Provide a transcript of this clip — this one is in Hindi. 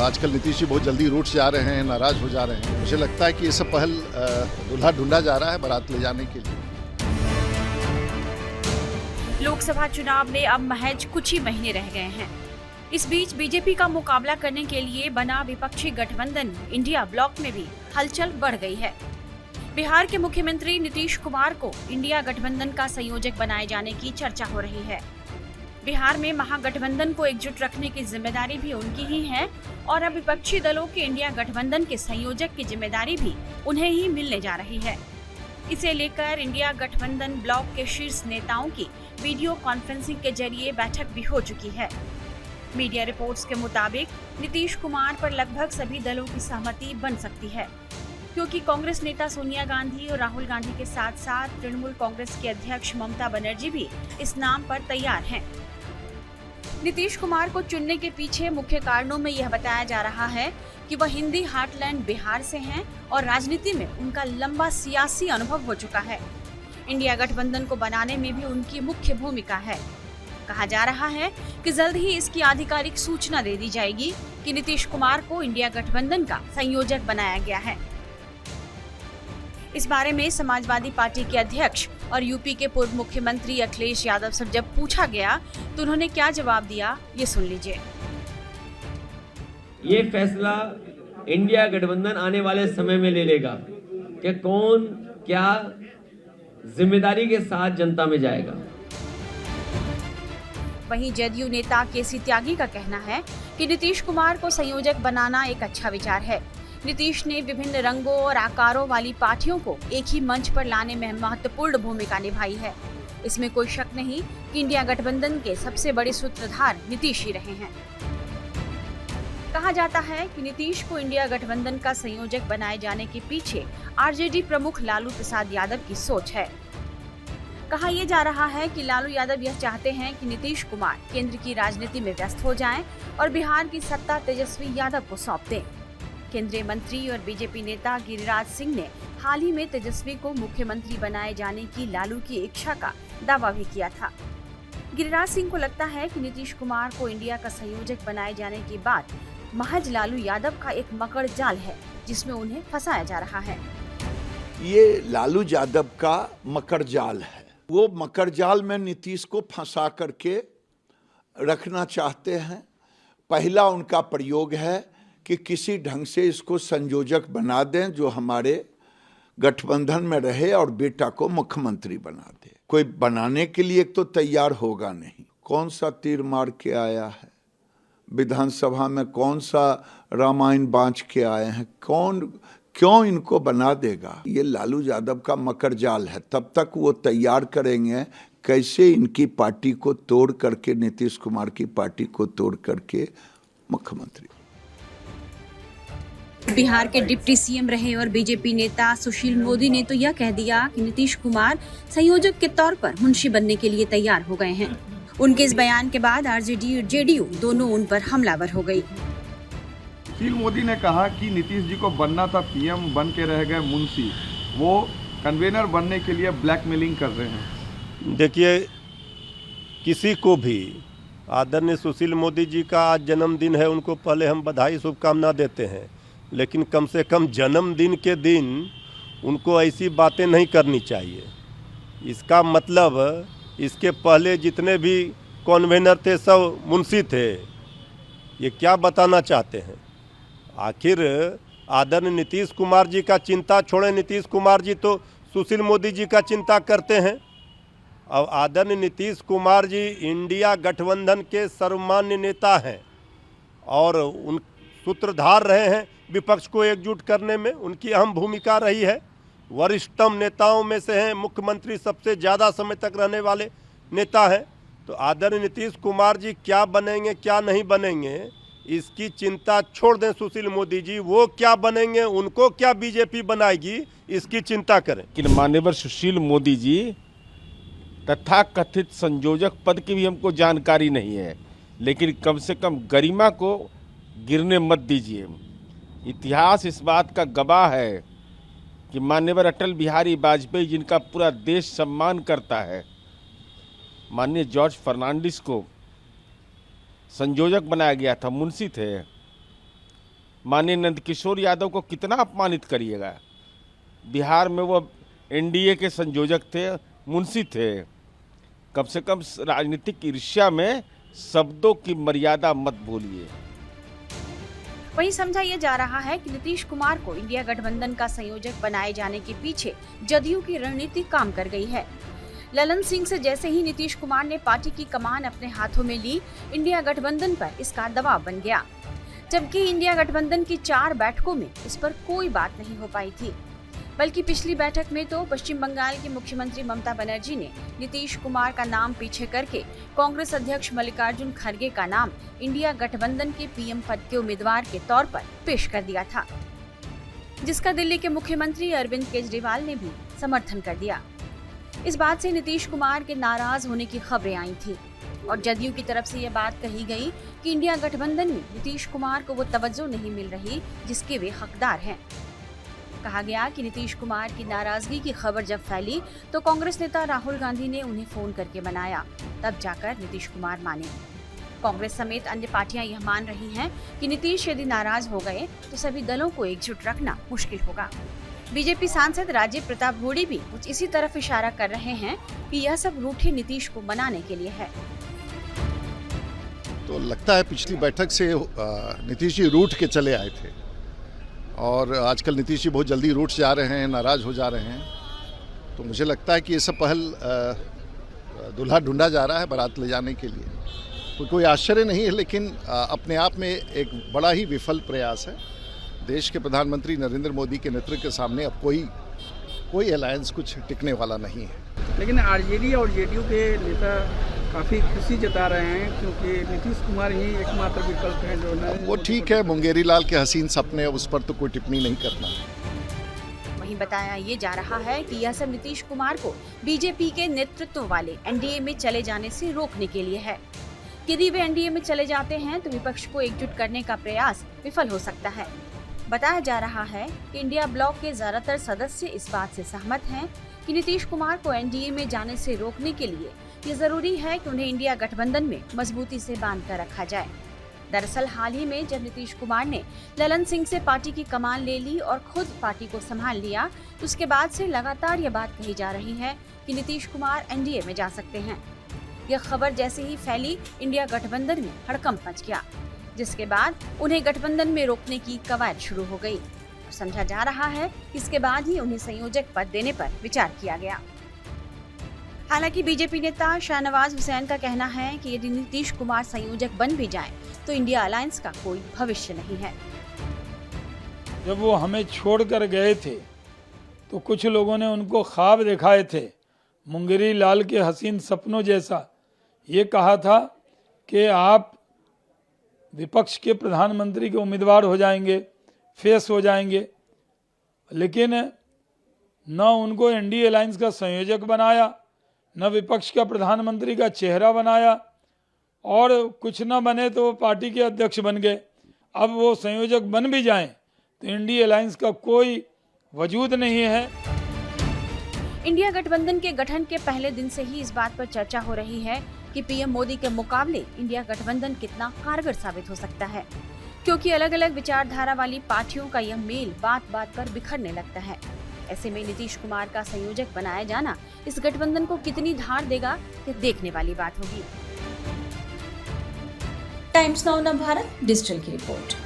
आजकल नीतीश जी बहुत जल्दी रूट से आ रहे हैं, नाराज हो जा रहे हैं। मुझे लगता है कि ये सब पहल दूल्हा ढूंढा जा रहा है बारात ले जाने के लिए। लोकसभा चुनाव में अब महज कुछ ही महीने रह गए हैं। इस बीच बीजेपी का मुकाबला करने के लिए बना विपक्षी गठबंधन इंडिया ब्लॉक में भी हलचल बढ़ गई है। बिहार के मुख्यमंत्री नीतीश कुमार को इंडिया गठबंधन का संयोजक बनाए जाने की चर्चा हो रही है। बिहार में महागठबंधन को एकजुट रखने की जिम्मेदारी भी उनकी ही है और अब विपक्षी दलों के इंडिया गठबंधन के संयोजक की जिम्मेदारी भी उन्हें ही मिलने जा रही है। इसे लेकर इंडिया गठबंधन ब्लॉक के शीर्ष नेताओं की वीडियो कॉन्फ्रेंसिंग के जरिए बैठक भी हो चुकी है। मीडिया रिपोर्ट्स के मुताबिक नीतीश कुमार पर लगभग सभी दलों की सहमति बन सकती है, क्योंकि कांग्रेस नेता सोनिया गांधी और राहुल गांधी के साथ साथ तृणमूल कांग्रेस के अध्यक्ष ममता बनर्जी भी इस नाम पर तैयार हैं। नीतीश कुमार को चुनने के पीछे मुख्य कारणों में यह बताया जा रहा है कि वह हिंदी हार्टलैंड बिहार से हैं और राजनीति में उनका लंबा सियासी अनुभव हो चुका है। इंडिया गठबंधन को बनाने में भी उनकी मुख्य भूमिका है। कहा जा रहा है कि जल्द ही इसकी आधिकारिक सूचना दे दी जाएगी कि नीतीश कुमार को इंडिया गठबंधन का संयोजक बनाया गया है। इस बारे में समाजवादी पार्टी के अध्यक्ष और यूपी के पूर्व मुख्यमंत्री अखिलेश यादव से जब पूछा गया तो उन्होंने क्या जवाब दिया, ये सुन लीजिए। ये फैसला इंडिया गठबंधन आने वाले समय में ले लेगा कि कौन क्या जिम्मेदारी के साथ जनता में जाएगा। वहीं जदयू नेता केसी त्यागी का कहना है कि नीतीश कुमार को संयोजक बनाना एक अच्छा विचार है। नीतीश ने विभिन्न रंगों और आकारों वाली पार्टियों को एक ही मंच पर लाने में महत्वपूर्ण भूमिका निभाई है। इसमें कोई शक नहीं कि इंडिया गठबंधन के सबसे बड़े सूत्रधार नीतीश ही रहे हैं। कहा जाता है कि नीतीश को इंडिया गठबंधन का संयोजक बनाए जाने के पीछे आरजेडी प्रमुख लालू प्रसाद यादव की सोच है। कहा यह जा रहा है कि लालू यादव यह चाहते हैं कि नीतीश कुमार केंद्र की राजनीति में व्यस्त हो जाएं और बिहार की सत्ता तेजस्वी यादव को सौंप दें। केंद्रीय मंत्री और बीजेपी नेता गिरिराज सिंह ने हाल ही में तेजस्वी को मुख्यमंत्री बनाए जाने की लालू की इच्छा का दावा भी किया था। गिरिराज सिंह को लगता है कि नीतीश कुमार को इंडिया का संयोजक बनाए जाने की बात महज लालू यादव का एक मकड़ जाल है, जिसमें उन्हें फंसाया जा रहा है। ये लालू यादव का मकड़ जाल है। वो मकड़ जाल में नीतीश को फंसा करके रखना चाहते हैं। पहला उनका प्रयोग है कि किसी ढंग से इसको संयोजक बना दें जो हमारे गठबंधन में रहे और बेटा को मुख्यमंत्री बना दे। कोई बनाने के लिए तो तैयार होगा नहीं। कौन सा तीर मार के आया है विधानसभा में, कौन सा रामायण बांच के आए हैं, कौन क्यों इनको बना देगा। ये लालू यादव का मकर जाल है। तब तक वो तैयार करेंगे कैसे इनकी पार्टी को तोड़ करके, नीतीश कुमार की पार्टी को तोड़ करके मुख्यमंत्री। बिहार के डिप्टी सीएम रहे और बीजेपी नेता सुशील मोदी ने तो यह कह दिया कि नीतीश कुमार संयोजक के तौर पर मुंशी बनने के लिए तैयार हो गए हैं। उनके इस बयान के बाद आरजेडी और जेडीयू दोनों उन पर हमलावर हो गई। सुशील मोदी ने कहा कि नीतीश जी को बनना था पीएम, बन के रह गए मुंशी। वो कन्वेनर बनने के लिए ब्लैकमेलिंग कर रहे हैं। देखिए, किसी को भी आदरणीय सुशील मोदी जी का आज जन्मदिन है, उनको पहले हम बधाई शुभकामना देते हैं, लेकिन कम से कम जन्मदिन के दिन उनको ऐसी बातें नहीं करनी चाहिए। इसका मतलब इसके पहले जितने भी कन्वेनर थे सब मुंशी थे। ये क्या बताना चाहते हैं? आखिर आदरणीय नीतीश कुमार जी का चिंता छोड़ें, नीतीश कुमार जी तो सुशील मोदी जी का चिंता करते हैं। अब आदरणीय नीतीश कुमार जी इंडिया गठबंधन के सर्वमान्य नेता हैं और उन सूत्रधार रहे हैं विपक्ष को एकजुट करने में। उनकी अहम भूमिका रही है। वरिष्ठतम नेताओं में से हैं, मुख्यमंत्री सबसे ज़्यादा समय तक रहने वाले नेता हैं। तो आदरणीय नीतीश कुमार जी क्या बनेंगे क्या नहीं बनेंगे, इसकी चिंता छोड़ दें सुशील मोदी जी। वो क्या बनेंगे, उनको क्या बीजेपी बनाएगी, इसकी चिंता करें। लेकिन माननीय सुशील मोदी जी तथाकथित संयोजक पद की भी हमको जानकारी नहीं है, लेकिन कम से कम गरिमा को गिरने मत दीजिए। इतिहास इस बात का गवाह है कि माननीय अटल बिहारी वाजपेयी, जिनका पूरा देश सम्मान करता है, माननीय जॉर्ज फर्नांडिस को संयोजक बनाया गया था, मुंशी थे। माननीय नंदकिशोर यादव को कितना अपमानित करिएगा। बिहार में वो एनडीए के संयोजक थे, मुंशी थे। कम से कम राजनीतिक ईर्ष्या में शब्दों की मर्यादा मत भूलिए। वहीं समझा यह जा रहा है कि नीतीश कुमार को इंडिया गठबंधन का संयोजक बनाए जाने के पीछे जदयू की रणनीति काम कर गई है। ललन सिंह से जैसे ही नीतीश कुमार ने पार्टी की कमान अपने हाथों में ली, इंडिया गठबंधन पर इसका दबाव बन गया। जबकि इंडिया गठबंधन की 4 बैठकों में इस पर कोई बात नहीं हो पाई थी, बल्कि पिछली बैठक में तो पश्चिम बंगाल की मुख्यमंत्री ममता बनर्जी ने नीतीश कुमार का नाम पीछे करके कांग्रेस अध्यक्ष मल्लिकार्जुन खड़गे का नाम इंडिया गठबंधन के पीएम पद के उम्मीदवार के तौर पर पेश कर दिया था, जिसका दिल्ली के मुख्यमंत्री अरविंद केजरीवाल ने भी समर्थन कर दिया। इस बात से नीतीश कुमार के नाराज होने की खबरें आई थी और जदयू की तरफ से यह बात कही गई कि इंडिया गठबंधन में नीतीश कुमार को वो तवज्जो नहीं मिल रही जिसके वे हकदार हैं। कहा गया कि नीतीश कुमार की नाराजगी की खबर जब फैली तो कांग्रेस नेता राहुल गांधी ने उन्हें फोन करके मनाया, तब जाकर नीतीश कुमार माने। कांग्रेस समेत अन्य पार्टियां यह मान रही हैं कि नीतीश यदि नाराज हो गए तो सभी दलों को एकजुट रखना मुश्किल होगा। बीजेपी सांसद राजीव प्रताप रूडी भी कुछ इसी तरफ इशारा कर रहे हैं कि यह सब रूठे नीतीश को मनाने के लिए है। तो लगता है पिछली बैठक से नीतीश जी रूठ के चले आए थे और आजकल नीतीश जी बहुत जल्दी रूठ जा रहे हैं, नाराज हो जा रहे हैं। तो मुझे लगता है कि ये सब पहल दूल्हा ढूंढा जा रहा है बारात ले जाने के लिए। तो कोई आश्चर्य नहीं है, लेकिन अपने आप में एक बड़ा ही विफल प्रयास है। देश के प्रधानमंत्री नरेंद्र मोदी के नेतृत्व के सामने अब कोई अलायंस कुछ टिकने वाला नहीं है। लेकिन आरजेडी और जेडीयू के नेता काफ़ी खुशी जता रहे हैं क्योंकि नीतीश कुमार ही एकमात्र विकल्प है जो वो ठीक है, मुंगेरी लाल के हसीन सपने, उस पर तो कोई टिप्पणी नहीं करना। वहीं बताया ये जा रहा है कि यह सब नीतीश कुमार को बीजेपी के नेतृत्व वाले एनडीए में चले जाने से रोकने के लिए है। यदि वे एनडीए में चले जाते हैं तो विपक्ष को एकजुट करने का प्रयास विफल हो सकता है। बताया जा रहा है कि इंडिया ब्लॉक के ज्यादातर सदस्य इस बात से सहमत हैं कि नीतीश कुमार को एनडीए में जाने से रोकने के लिए ये जरूरी है कि उन्हें इंडिया गठबंधन में मजबूती से बांध कर रखा जाए। दरअसल हाल ही में जब नीतीश कुमार ने ललन सिंह से पार्टी की कमान ले ली और खुद पार्टी को संभाल लिया, तो उसके बाद से लगातार ये बात कही जा रही है कि नीतीश कुमार एनडीए में जा सकते हैं। यह खबर जैसे ही फैली, इंडिया गठबंधन में हड़कंप मच गया, जिसके बाद उन्हें गठबंधन में रोकने की कवायद शुरू हो गई। समझा जा रहा है कि इसके बाद ही उन्हें संयोजक पद देने पर विचार किया गया। हालांकि बीजेपी नेता शाहनवाज हुसैन का कहना है कि यदि नीतीश कुमार संयोजक बन भी जाएं, तो इंडिया अलायंस का कोई भविष्य नहीं है। जब वो हमें छोड़कर गए थे तो कुछ लोगों ने उनको ख्वाब दिखाए थे मुंगेरी लाल के हसीन सपनों जैसा। ये कहा था कि आप विपक्ष के प्रधानमंत्री के उम्मीदवार हो जाएंगे, फेस हो जाएंगे, लेकिन न उनको एनडीए अलायंस का संयोजक बनाया, न विपक्ष का प्रधानमंत्री का चेहरा बनाया, और कुछ न बने तो पार्टी के अध्यक्ष बन गए। अब वो संयोजक बन भी जाएं तो इंडिया अलायंस का कोई वजूद नहीं है। इंडिया गठबंधन के गठन के पहले दिन से ही इस बात पर चर्चा हो रही है कि पीएम मोदी के मुकाबले इंडिया गठबंधन कितना कारगर साबित हो सकता है, क्योंकि अलग अलग विचारधारा वाली पार्टियों का यह मेल बात बात पर बिखरने लगता है। ऐसे में नीतीश कुमार का संयोजक बनाया जाना इस गठबंधन को कितनी धार देगा, ये देखने वाली बात होगी। टाइम्स नाउ भारत डिजिटल की रिपोर्ट।